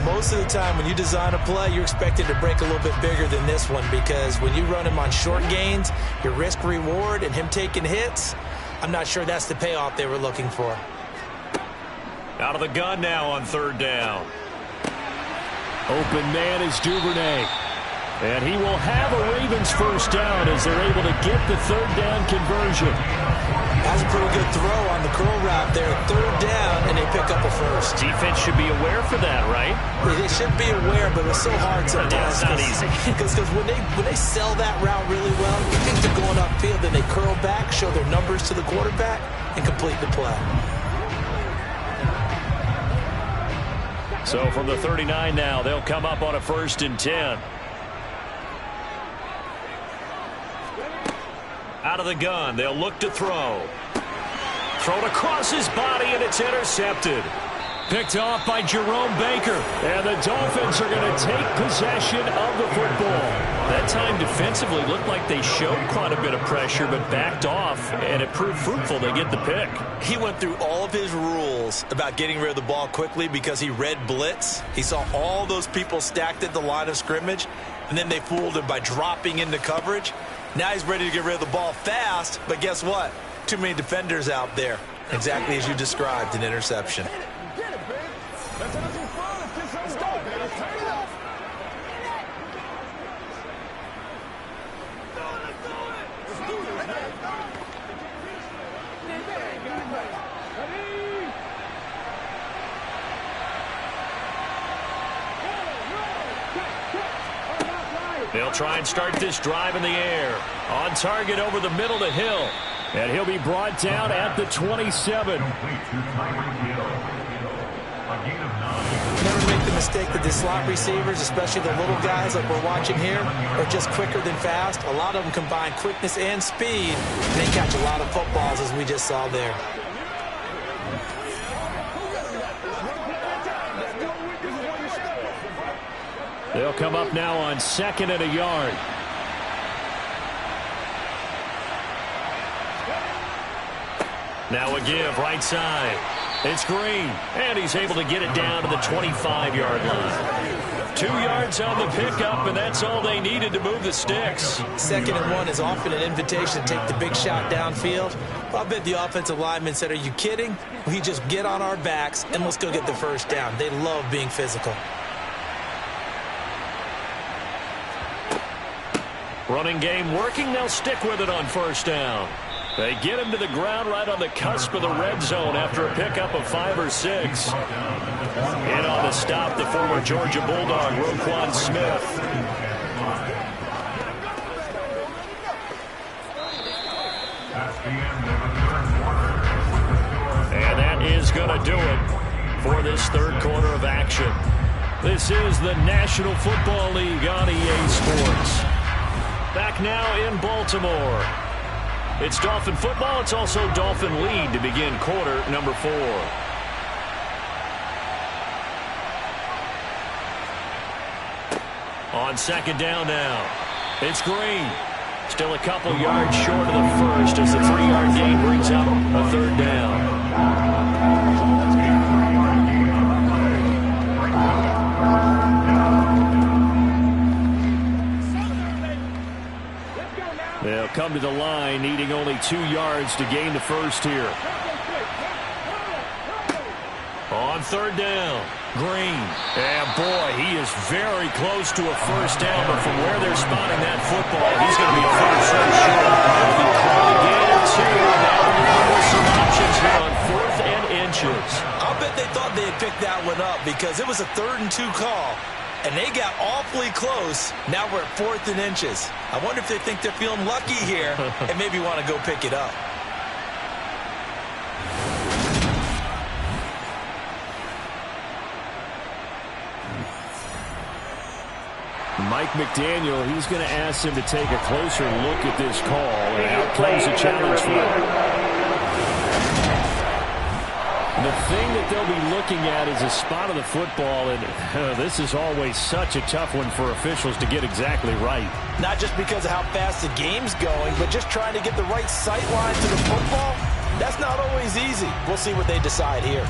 E: most of the time when you design a play, you're expected to break a little bit bigger than this one, because when you run him on short gains, your risk-reward and him taking hits, I'm not sure that's the payoff they were looking for.
F: Out of the gun now on 3rd down. Open man is Duvernay. And he will have a Ravens first down as they're able to get the 3rd down conversion.
E: That's a pretty good throw on the curl route there. 3rd down, and they pick up a first.
F: Defense should be aware for that, right?
E: They should be aware, but it's so hard sometimes.
F: It's not easy.
E: Because when they sell that route really well, you think they're going upfield, then they curl back, show their numbers to the quarterback, and complete the play.
F: So from the 39 now, they'll come up on a 1st and 10. Out of the gun, they'll look to throw. Thrown across his body, and it's intercepted. Picked off by Jerome Baker. And the Dolphins are going to take possession of the football. That time defensively looked like they showed quite a bit of pressure, but backed off, and it proved fruitful. They get the pick.
E: He went through all of his rules about getting rid of the ball quickly because he read blitz. He saw all those people stacked at the line of scrimmage, and then they fooled him by dropping into coverage. Now he's ready to get rid of the ball fast, but guess what? Too many defenders out there. Exactly as you described, an interception.
F: They'll try and start this drive in the air. On target over the middle to Hill. And he'll be brought down at the 27.
E: Never make the mistake that the slot receivers, especially the little guys like we're watching here, are just quicker than fast. A lot of them combine quickness and speed, and they catch a lot of footballs, as we just saw there.
F: They'll come up now on 2nd and a yard. Now a give right side. It's Green, and he's able to get it down to the 25-yard line. 2 yards on the pickup, and that's all they needed to move the sticks.
E: 2nd and 1 is often an invitation to take the big shot downfield. I bet the offensive linemen said, are you kidding? We just get on our backs, and let's go get the first down. They love being physical.
F: Running game working. They'll stick with it on 1st down. They get him to the ground right on the cusp of the red zone after a pickup of 5 or 6. In on the stop, the former Georgia Bulldog, Roquan Smith. And that is going to do it for this 3rd quarter of action. This is the National Football League on EA Sports. Back now in Baltimore. It's Dolphin football. It's also Dolphin lead to begin quarter number 4. On 2nd down now. It's Green. Still a couple yards short of the first as the 3-yard gain brings up a 3rd down. They'll come to the line, needing only 2 yards to gain the first here. On 3rd down, Green. And boy, he is very close to a first down, but from where they're spotting that football, he's going to be a first so short. He'll be caught a gain or 2. Now with some options here on 4th and inches.
E: I'll bet they thought they had picked that one up because it was a 3rd and 2 call. And they got awfully close. Now we're at 4th and inches. I wonder if they think they're feeling lucky here and maybe want to go pick it up.
F: Mike McDaniel, he's going to ask him to take a closer look at this call. And out comes the challenge flag. The thing that they'll be looking at is a spot of the football, and this is always such a tough one for officials to get exactly right.
E: Not just because of how fast the game's going, but just trying to get the right sight line to the football. That's not always easy. We'll see what they decide here.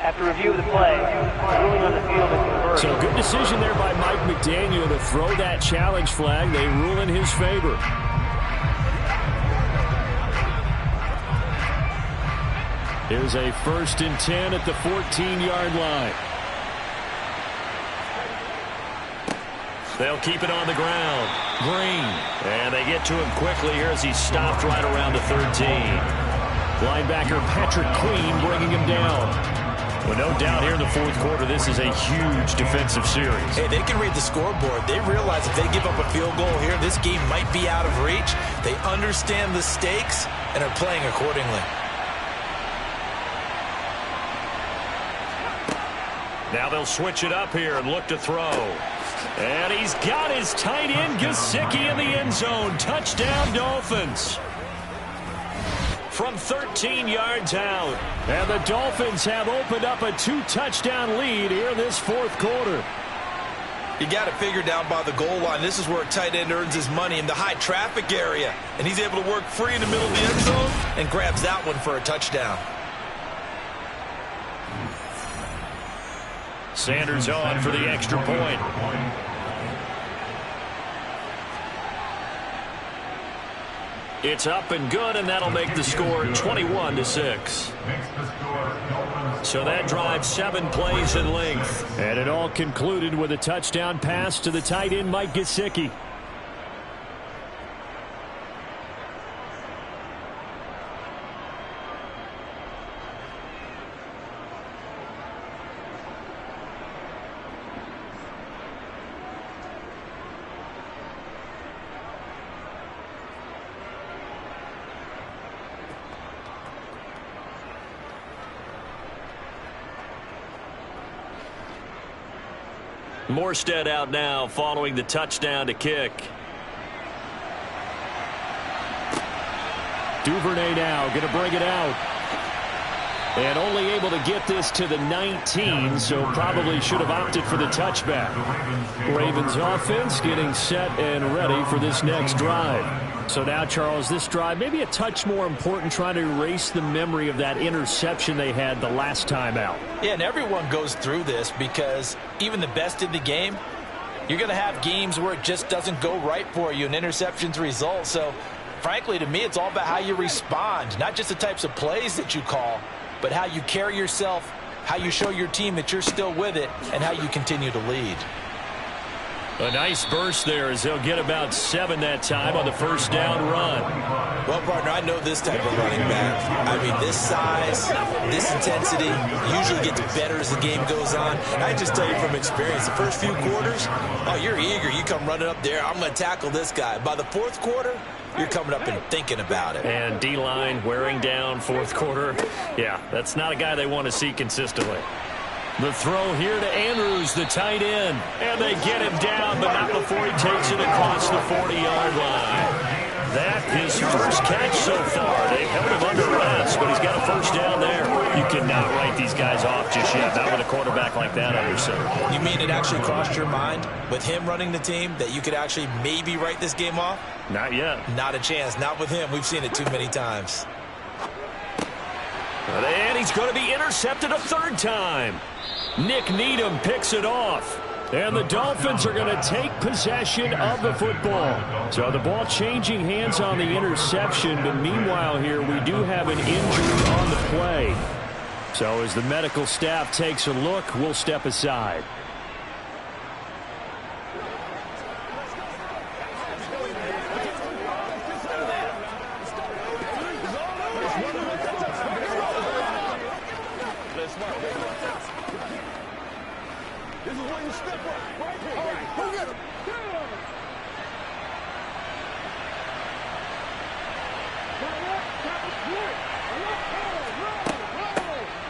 G: After review of the play, ruling on the field is converted.
F: So good decision there by Mike McDaniel to throw that challenge flag. They rule in his favor. Here's a 1st and 10 at the 14-yard line. They'll keep it on the ground. Green. And they get to him quickly here as he's stopped right around the 13. Linebacker Patrick Queen bringing him down. Well, no doubt here in the 4th quarter, this is a huge defensive series.
E: Hey, they can read the scoreboard. They realize if they give up a field goal here, this game might be out of reach. They understand the stakes and are playing accordingly.
F: Now they'll switch it up here and look to throw. And he's got his tight end, Gesicki, in the end zone. Touchdown, Dolphins. From 13 yards out. And the Dolphins have opened up a 2-touchdown lead here in this 4th quarter.
E: You got it figured out by the goal line. This is where a tight end earns his money in the high traffic area. And he's able to work free in the middle of the end zone and grabs that one for a touchdown.
F: Sanders on for the extra point.
D: It's up and good, and that'll make the score 21-6. So that drive 7 plays in length.
F: And it all concluded with a touchdown pass to the tight end, Mike Gesicki.
D: Morstead out now following the touchdown to kick.
F: Duvernay now going to bring it out. And only able to get this to the 19, so probably should have opted for the touchback. Ravens offense getting set and ready for this next drive. So now, Charles, this drive maybe a touch more important, trying to erase the memory of that interception they had the last time out.
E: Yeah, and everyone goes through this because even the best in the game, you're going to have games where it just doesn't go right for you, and interceptions result. So, frankly, to me, it's all about how you respond, not just the types of plays that you call, but how you carry yourself, how you show your team that you're still with it, and how you continue to lead.
D: A nice burst there as they'll get about 7 that time on the first down run.
E: Well, partner, I know this type of running back. I mean, this size, this intensity usually gets better as the game goes on. And I just tell you from experience, the first few quarters, oh, you're eager. You come running up there, I'm going to tackle this guy. By the fourth quarter, you're coming up and thinking about it.
D: And D-line wearing down fourth quarter. Yeah, that's not a guy they want to see consistently. The throw here to Andrews, the tight end. And they get him down, but not before he takes it across the 40-yard line. That his first catch so far. They've held him under arrest, but he's got a first down there. You cannot write these guys off just yet, not with a quarterback like that under center.
E: You mean it actually crossed your mind with him running the team that you could actually maybe write this game off?
D: Not yet.
E: Not a chance. Not with him. We've seen it too many times.
D: And he's going to be intercepted a third time. Nick Needham picks it off. And the Dolphins are going to take possession of the football. So the ball changing hands on the interception. But meanwhile here, we do have an injury on the play. So as the medical staff takes a look, we'll step aside.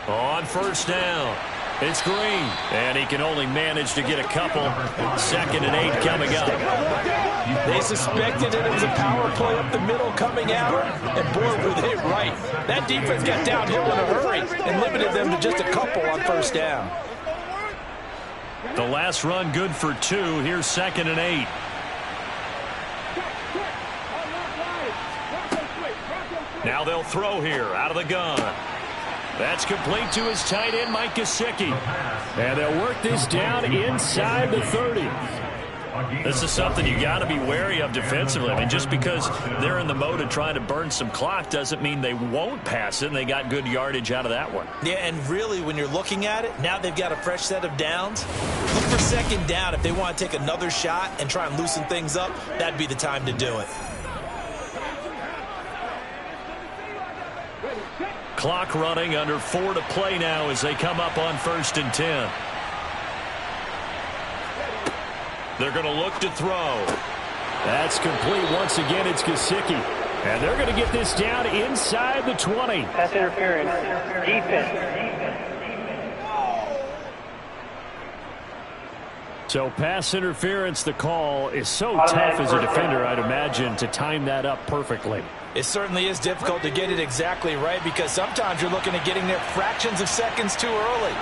D: On first down, it's Green, and he can only manage to get a couple. 2nd and 8 coming up.
E: They suspected it was a power play up the middle coming out, and boy, were they right. That defense got downhill in a hurry and limited them to just a couple on first down.
D: The last run good for 2. Here's 2nd and 8. Now they'll throw here out of the gun. That's complete to his tight end, Mike Gesicki. And they'll work this down inside the 30. This is something you got to be wary of defensively. I mean, just because they're in the mode of trying to burn some clock doesn't mean they won't pass it, and they got good yardage out of that one.
E: Yeah, and really, when you're looking at it, now they've got a fresh set of downs. Look for 2nd down. If they want to take another shot and try and loosen things up, that'd be the time to do it.
D: Clock running, under 4 to play now as they come up on 1st and 10. They're going to look to throw.
F: That's complete once again. It's Gesicki. And they're going to get this down inside the 20.
G: Pass interference. Defense.
F: So pass interference, the call is so tough as a defender, I'd imagine, to time that up perfectly.
E: It certainly is difficult to get it exactly right because sometimes you're looking at getting there fractions of seconds too early.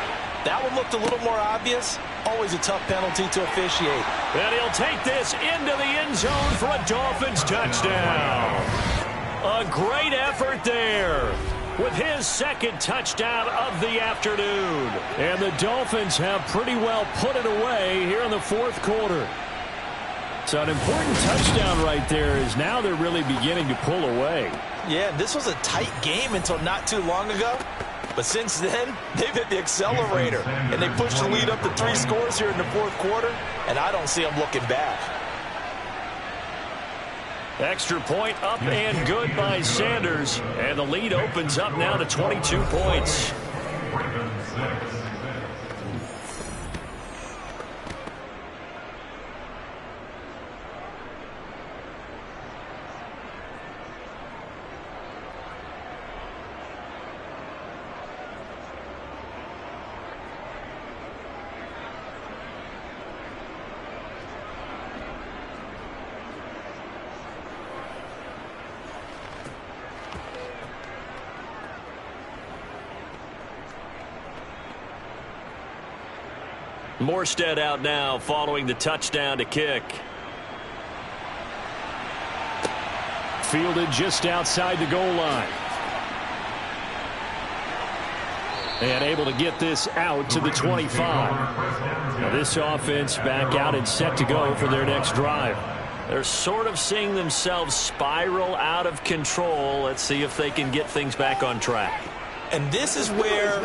E: That one looked a little more obvious. Always a tough penalty to officiate.
D: And he'll take this into the end zone for a Dolphins touchdown. A great effort there with his 2nd touchdown of the afternoon.
F: And the Dolphins have pretty well put it away here in the 4th quarter. So an important touchdown right there is now they're really beginning to pull away.
E: Yeah, this was a tight game until not too long ago. But since then, they've hit the accelerator. And they pushed the lead up to 3 scores here in the fourth quarter. And I don't see them looking back.
F: Extra point up and good by Sanders. And the lead opens up now to 22 points. Morstead out now following the touchdown to kick. Fielded just outside the goal line. And able to get this out to the 25. Now this offense back out and set to go for their next drive. They're sort of seeing themselves spiral out of control. Let's see if they can get things back on track.
E: And this is where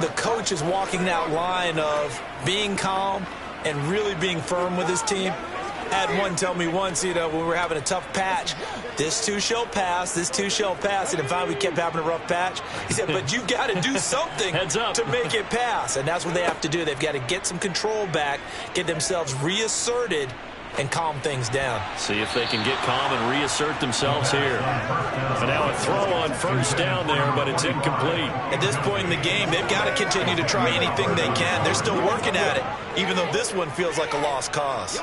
E: the coach is walking that line of being calm and really being firm with his team. I had one tell me once, when we were having a tough patch, this too shall pass, this too shall pass. And finally we kept having a rough patch. He said, but you got to do something to make it pass. And that's what they have to do. They've got to get some control back, get themselves reasserted, and calm things down.
F: See if they can get calm and reassert themselves here. And now a throw on first down there, but it's incomplete.
E: At this point in the game, they've got to continue to try anything they can. They're still working at it, even though this one feels like a lost cause.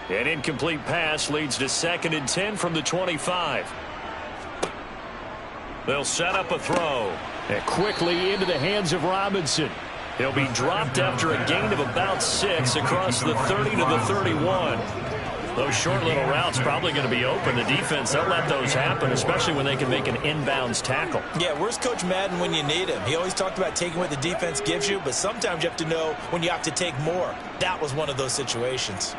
F: An incomplete pass leads to 2nd and 10 from the 25. They'll set up a throw. And quickly into the hands of Robinson. He'll be dropped after a gain of about 6 across the 30 to the 31. Those short little routes probably going to be open. The defense, they'll let those happen, especially when they can make an inbounds tackle.
E: Yeah, where's Coach Madden when you need him? He always talked about taking what the defense gives you, but sometimes you have to know when you have to take more. That was one of those situations.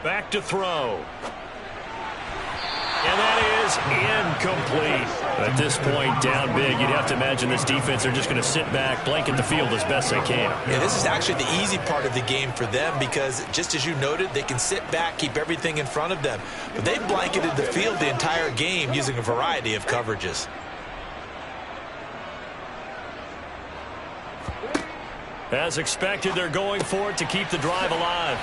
F: Back to throw. And that is incomplete. At this point, down big, you'd have to imagine this defense are just going to sit back, blanket the field as best they can.
E: Yeah, this is actually the easy part of the game for them because, just as you noted, they can sit back, keep everything in front of them. But they blanketed the field the entire game using a variety of coverages.
F: As expected, they're going for it to keep the drive alive.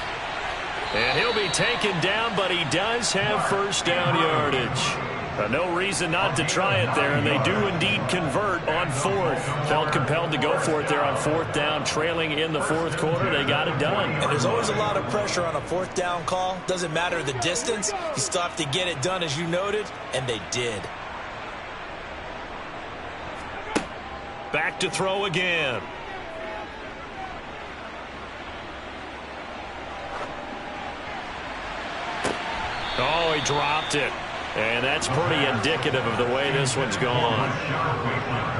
F: And he'll be taken down, but he does have first down yardage. No reason not to try it there, and they do indeed convert on 4th. Felt compelled to go for it there on 4th down, trailing in the 4th quarter. They got it done.
E: And there's always a lot of pressure on a 4th down call. Doesn't matter the distance. You still have to get it done, as you noted, and they did.
F: Back to throw again. Oh, he dropped it. And that's pretty indicative of the way this one's gone.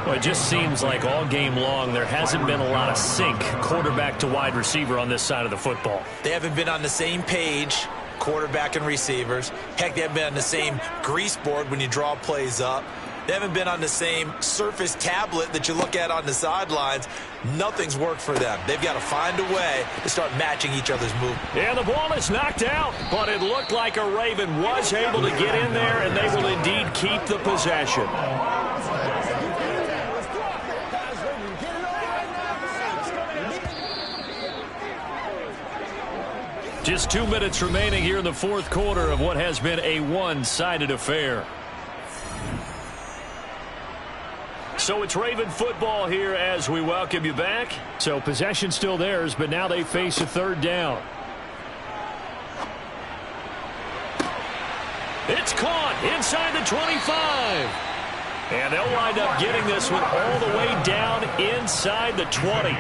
F: Well, it just seems like all game long there hasn't been a lot of sync quarterback to wide receiver on this side of the football.
E: They haven't been on the same page, quarterback and receivers. Heck, they haven't been on the same grease board when you draw plays up. They haven't been on the same Surface tablet that you look at on the sidelines. Nothing's worked for them. They've got to find a way to start matching each other's movement.
F: Yeah, the ball is knocked out, but it looked like a Raven was able to get in there, and they will indeed keep the possession. Just 2 minutes remaining here in the 4th quarter of what has been a one-sided affair. So it's Raven football here as we welcome you back. So possession still theirs, but now they face a 3rd down. It's caught inside the 25. And they'll wind up getting this one all the way down inside the 20.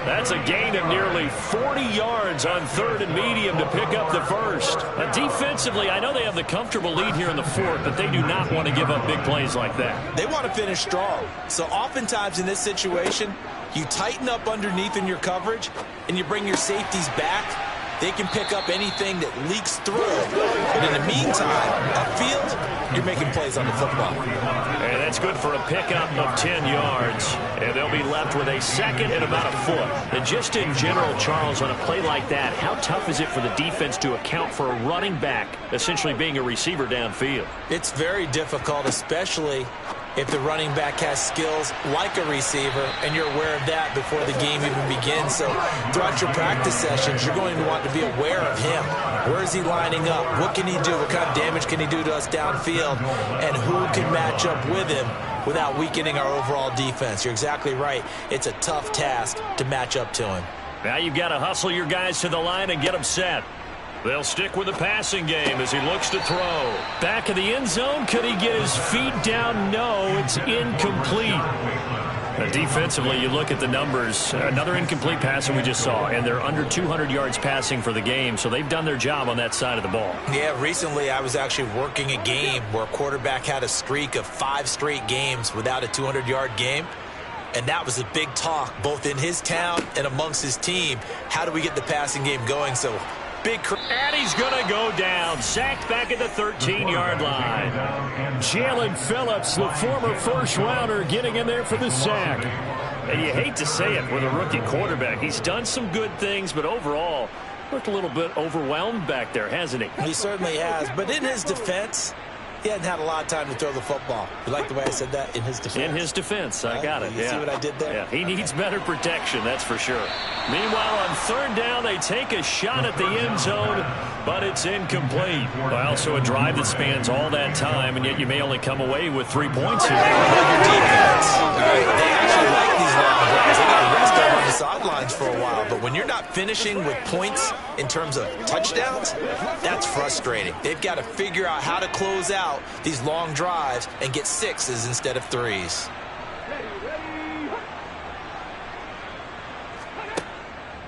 F: That's a gain of nearly 40 yards on 3rd and medium to pick up the first. Now, defensively, I know they have the comfortable lead here in the 4th, but they do not want to give up big plays like that.
E: They want to finish strong. So oftentimes in this situation, You tighten up underneath in your coverage, and you bring your safeties back. They can pick up anything that leaks through. But in the meantime, upfield, you're making plays on the football.
F: And that's good for a pickup of 10 yards. And they'll be left with a second and about a foot. And just in general, Charles, on a play like that, how tough is it for the defense to account for a running back essentially being a receiver downfield?
E: It's very difficult, especially if the running back has skills like a receiver, and you're aware of that before the game even begins. So throughout your practice sessions, you're going to want to be aware of him. Where is he lining up? What can he do? What kind of damage can he do to us downfield? And who can match up with him without weakening our overall defense? You're exactly right. It's a tough task to match up to him.
F: Now you've got to hustle your guys to the line and get them set. They'll stick with the passing game as he looks to throw. Back of the end zone. Could he get his feet down? No, it's incomplete. Defensively, you look at the numbers. Another incomplete pass that we just saw, and they're under 200 yards passing for the game, so they've done their job on that side of the ball.
E: Yeah, recently I was actually working a game where a quarterback had a streak of 5 straight games without a 200-yard game. And that was a big talk, both in his town and amongst his team. How do we get the passing game going? So big.
F: And he's going to go down. Sacked back at the 13-yard line. Jalen Phillips, the former first-rounder, getting in there for the sack. And you hate to say it with a rookie quarterback. He's done some good things, but overall, looked a little bit overwhelmed back there, hasn't he?
E: He certainly has. But in his defense, he hadn't had a lot of time to throw the football. You like the way I said that? In his defense.
F: In his defense. I got it.
E: You see what I did there?
F: Yeah, he needs better protection, that's for sure. Meanwhile, on third down, they take a shot at the end zone, but it's incomplete. Well, so a drive that spans all that time, and yet you may only come away with 3 points here.
E: Your defense. They actually like these long drives. They got to rest over on the sidelines for a while, but when you're not finishing with points in terms of touchdowns, that's frustrating. They've got to figure out how to close out these long drives and get 6s instead of 3s.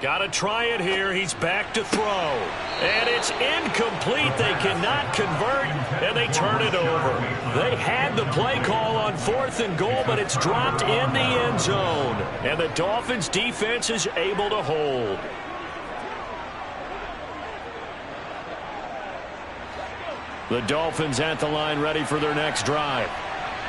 F: Got to try it here. He's back to throw. And it's incomplete. They cannot convert, and they turn it over. They had the play call on 4th and goal, but it's dropped in the end zone. And the Dolphins defense is able to hold. The Dolphins at the line, ready for their next drive.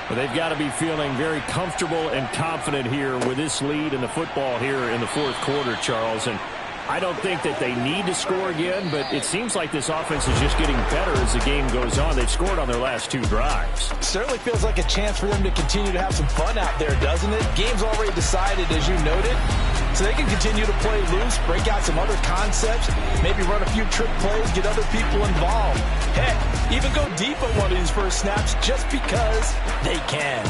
F: But they've got to be feeling very comfortable and confident here with this lead in the football here in the fourth quarter, Charles. And I don't think that they need to score again, but it seems like this offense is just getting better as the game goes on. They've scored on their last 2 drives.
E: Certainly feels like a chance for them to continue to have some fun out there, doesn't it? Game's already decided, as you noted. So they can continue to play loose, break out some other concepts, maybe run a few trick plays, get other people involved. Heck, even go deep on one of these first snaps just because they can.